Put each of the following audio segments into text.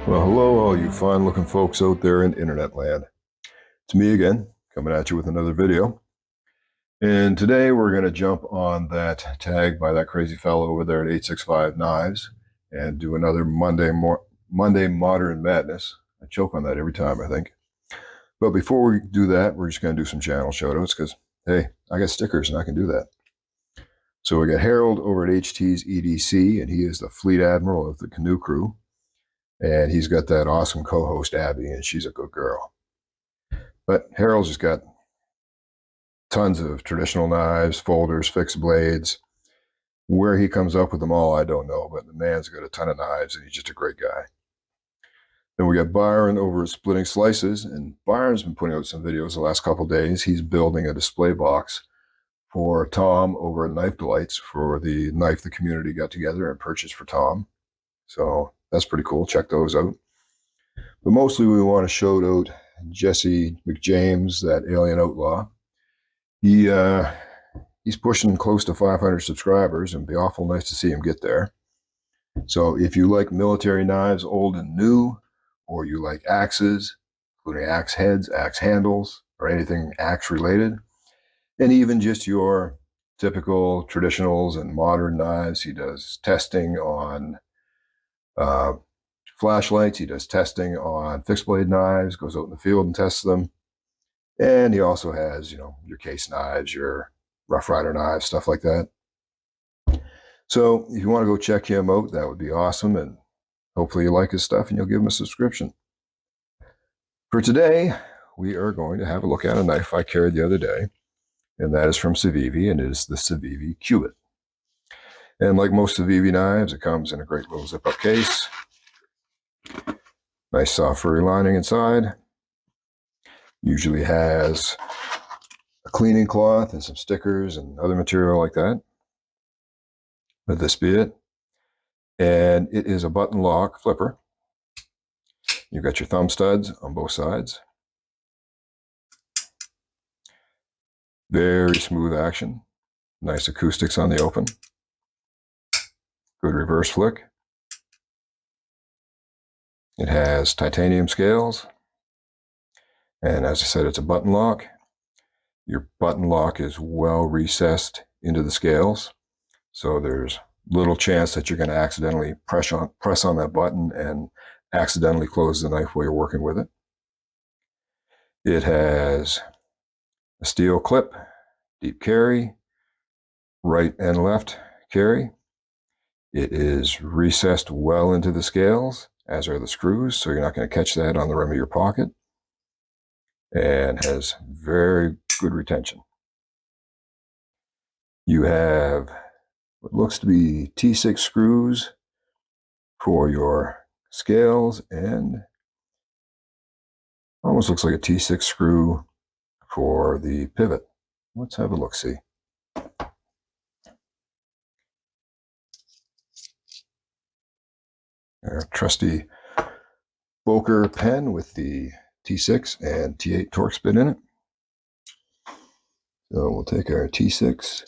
Well, hello, all you fine-looking folks out there in internet land. It's me again, coming at you with another video. And today we're going to jump on that tag by that crazy fellow over there at 865 Knives and do another Monday Modern Madness. I choke on that every time, I think. But before we do that, we're just going to do some channel shoutouts because, hey, I got stickers and I can do that. So we got Harold over at HT's EDC, and he is the Fleet Admiral of the Canoe Crew. And he's got that awesome co-host, Abby, and she's a good girl. But Harold's just got tons of traditional knives, folders, fixed blades. Where he comes up with them all, I don't know, but the man's got a ton of knives, and he's just a great guy. Then we got Byron over at Splitting Slices, and Byron's been putting out some videos the last couple of days. He's building a display box for Tom over at Knife Delights for the knife the community got together and purchased for Tom. So that's pretty cool. Check those out. But mostly we want to shout out Jesse McJames, that alien outlaw. He's pushing close to 500 subscribers, and it'd be awful nice to see him get there. So if you like military knives, old and new, or you like axes, including axe heads, axe handles, or anything axe related, and even just your typical traditionals and modern knives, he does testing on flashlights, he does testing on fixed blade knives, goes out in the field and tests them. And he also has, your case knives, your Rough Rider knives, stuff like that. So if you want to go check him out, that would be awesome. And hopefully you like his stuff and you'll give him a subscription. For today, we are going to have a look at a knife I carried the other day. And that is from Civivi, and it is the Civivi Qubit. And like most Civivi knives, it comes in a great little zip-up case. Nice soft furry lining inside. Usually has a cleaning cloth and some stickers and other material like that. Let this be it. And it is a button lock flipper. You've got your thumb studs on both sides. Very smooth action. Nice acoustics on the open. Good reverse flick. It has titanium scales. And as I said, it's a button lock. Your button lock is well recessed into the scales. So there's little chance that you're going to accidentally press on that button and accidentally close the knife while you're working with it. It has a steel clip, deep carry, right and left carry. It is recessed well into the scales, as are the screws, so you're not going to catch that on the rim of your pocket. And has very good retention. You have what looks to be T6 screws for your scales, and almost looks like a T6 screw for the pivot. Let's have a look-see. Our trusty Boker pen with the T6 and T8 Torx bit in it. So we'll take our T6.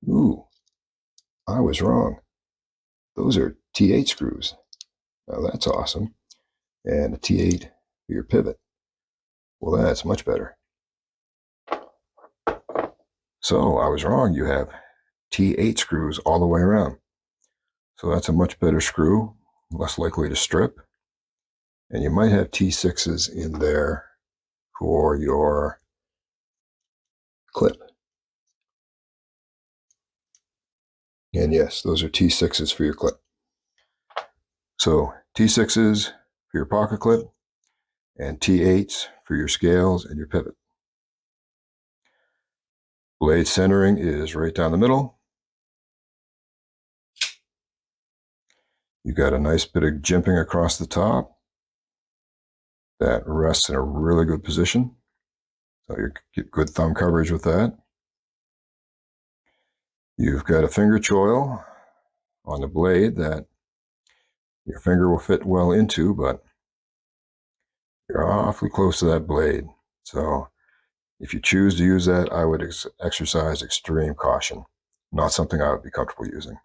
Ooh, I was wrong. Those are T8 screws. Now that's awesome. And a T8 for your pivot. Well, that's much better. So I was wrong. You have T8 screws all the way around. So that's a much better screw, less likely to strip. And you might have T6s in there for your clip. And yes, those are T6s for your clip. So T6s for your pocket clip and T8s for your scales and your pivot. Blade centering is right down the middle. You got a nice bit of jimping across the top that rests in a really good position. So you get good thumb coverage with that. You've got a finger choil on the blade that your finger will fit well into, but you're awfully close to that blade. So if you choose to use that, I would exercise extreme caution. Not something I would be comfortable using.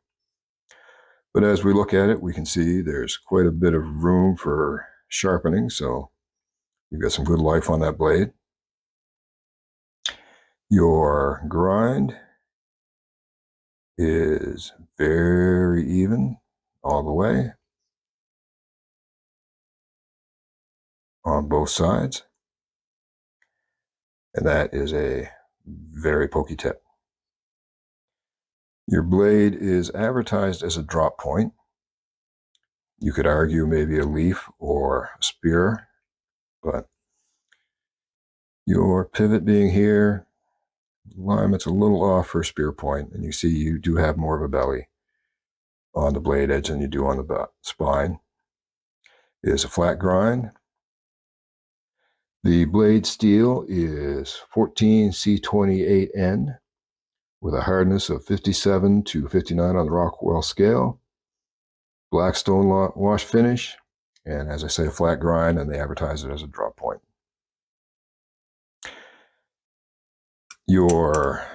But as we look at it, we can see there's quite a bit of room for sharpening, so you've got some good life on that blade. Your grind is very even all the way on both sides. And that is a very pokey tip. Your blade is advertised as a drop point. You could argue maybe a leaf or a spear, but your pivot being here, alignment's a little off for a spear point, and you see you do have more of a belly on the blade edge than you do on the spine. It is a flat grind. The blade steel is 14 C28N with a hardness of 57 to 59 on the Rockwell scale. Black Stonewashed finish, and as I say, a flat grind, and they advertise it as a drop point. Your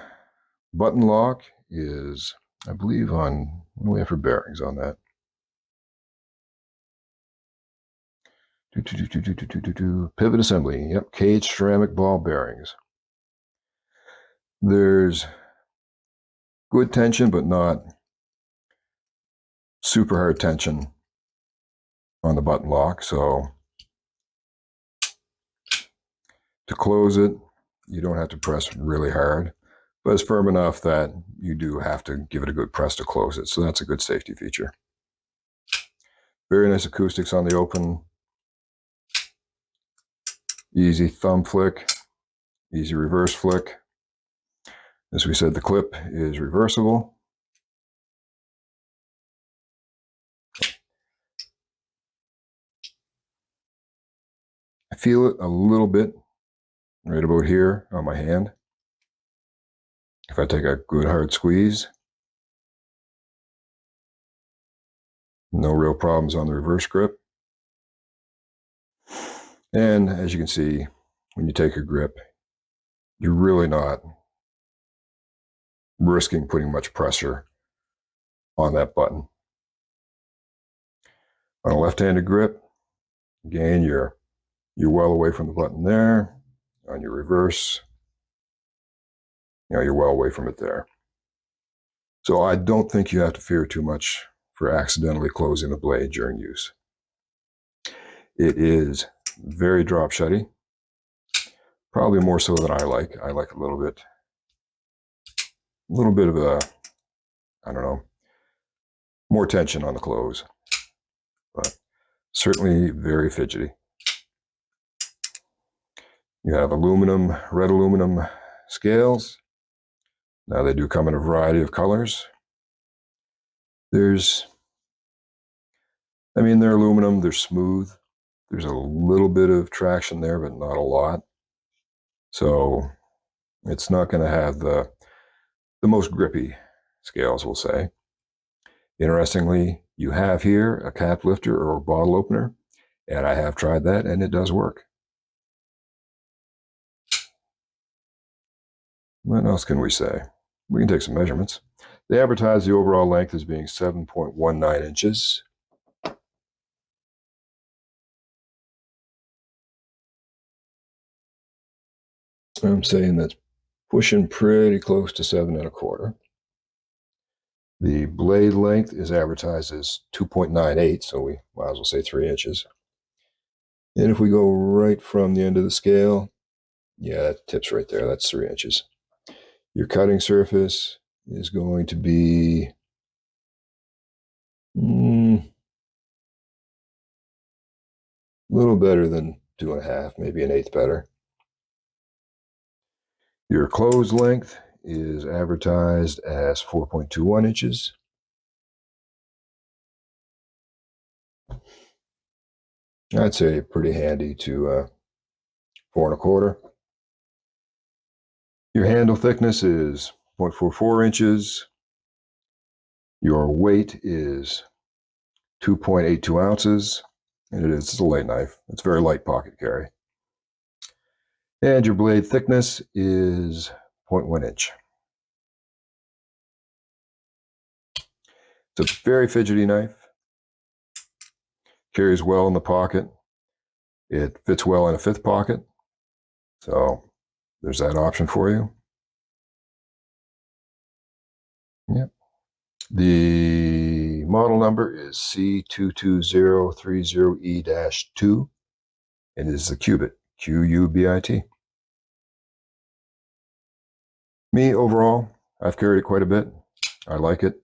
button lock is, I believe, on, what do we have for bearings on that? Pivot assembly, yep, cage ceramic ball bearings. There's good tension, but not super hard tension on the button lock, so to close it, you don't have to press really hard, but it's firm enough that you do have to give it a good press to close it, so that's a good safety feature. Very nice acoustics on the open. Easy thumb flick, easy reverse flick. As we said, the clip is reversible. I feel it a little bit right about here on my hand. If I take a good hard squeeze, no real problems on the reverse grip. And as you can see, when you take a grip, you're really not risking putting much pressure on that button. On a left-handed grip, again, you're well away from the button there. On your reverse, you're well away from it there. So I don't think you have to fear too much for accidentally closing the blade during use. It is very drop shutty, probably more so than I like. I like a little bit of a, I don't know, more tension on the close, but certainly very fidgety. You have red aluminum scales. Now they do come in a variety of colors. They're aluminum, they're smooth. There's a little bit of traction there, but not a lot. So it's not going to have the most grippy scales, we'll say. Interestingly, you have here a cap lifter or a bottle opener, and I have tried that, and it does work. What else can we say? We can take some measurements. They advertise the overall length as being 7.19 inches. I'm saying that's pushing pretty close to 7.25. The blade length is advertised as 2.98, so we might as well say 3 inches. And if we go right from the end of the scale, yeah, that tips right there. That's 3 inches. Your cutting surface is going to be a little better than 2.5, maybe 1/8 better. Your close length is advertised as 4.21 inches. I'd say pretty handy to 4.25. Your handle thickness is 0.44 inches. Your weight is 2.82 ounces, and it's a light knife. It's very light pocket carry. And your blade thickness is 0.1 inch. It's a very fidgety knife. Carries well in the pocket. It fits well in a fifth pocket. So there's that option for you. Yep. The model number is C22030E-2. It is the Qubit, Q-U-B-I-T. Me, overall, I've carried it quite a bit. I like it.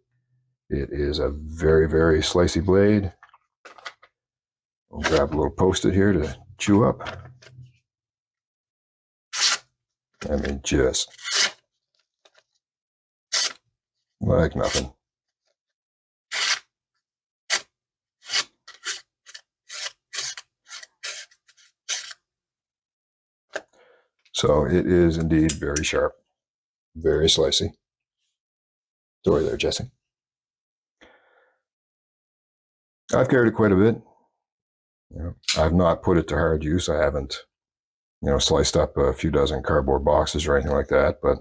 It is a very, very slicey blade. I'll grab a little Post-it here to chew up. I mean, just like nothing. So it is indeed very sharp, very slicey. Sorry there, Jesse. I've carried it quite a bit. I've not put it to hard use. I haven't, sliced up a few dozen cardboard boxes or anything like that, but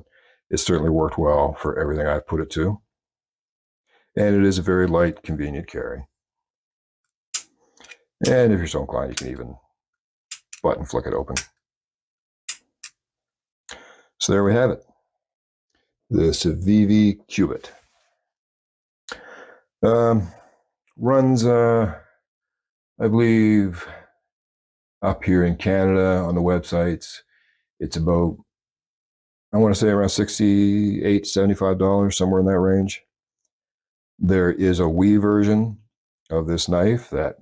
it certainly worked well for everything I've put it to. And it is a very light, convenient carry. And if you're so inclined, you can even button flick it open. So there we have it. The Civivi Qubit. Runs, I believe, up here in Canada on the websites. It's about, I want to say around $68, $75, somewhere in that range. There is a Wii version of this knife that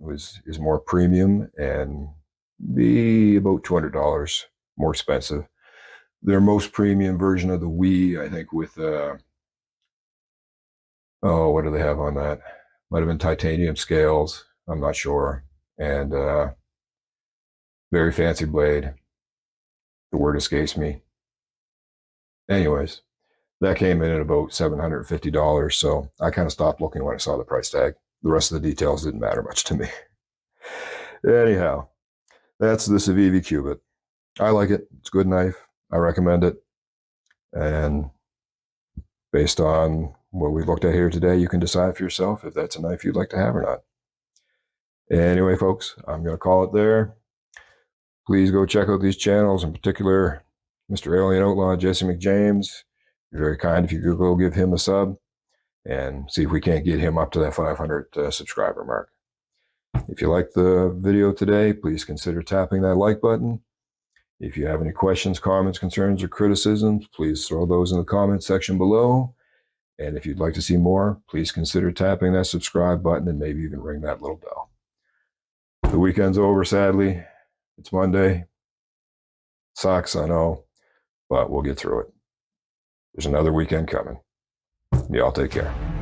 is more premium and be about $200 more expensive. Their most premium version of the Wii, I think, with what do they have on that? Might have been titanium scales. I'm not sure. And very fancy blade. The word escapes me. Anyways, that came in at about $750. So I kind of stopped looking when I saw the price tag. The rest of the details didn't matter much to me. Anyhow, that's the Civivi Qubit. I like it. It's a good knife. I recommend it. And based on what we looked at here today, you can decide for yourself if that's a knife you'd like to have or not. Anyway, folks, I'm going to call it there. Please go check out these channels, in particular, Mr. Alien Outlaw, Jesse McJames. You're very kind if you could go give him a sub and see if we can't get him up to that 500 subscriber mark. If you liked the video today, please consider tapping that like button. If you have any questions, comments, concerns, or criticisms, please throw those in the comment section below. And if you'd like to see more, please consider tapping that subscribe button and maybe even ring that little bell. The weekend's over, sadly. It's Monday. Sucks, I know, but we'll get through it. There's another weekend coming. Y'all take care.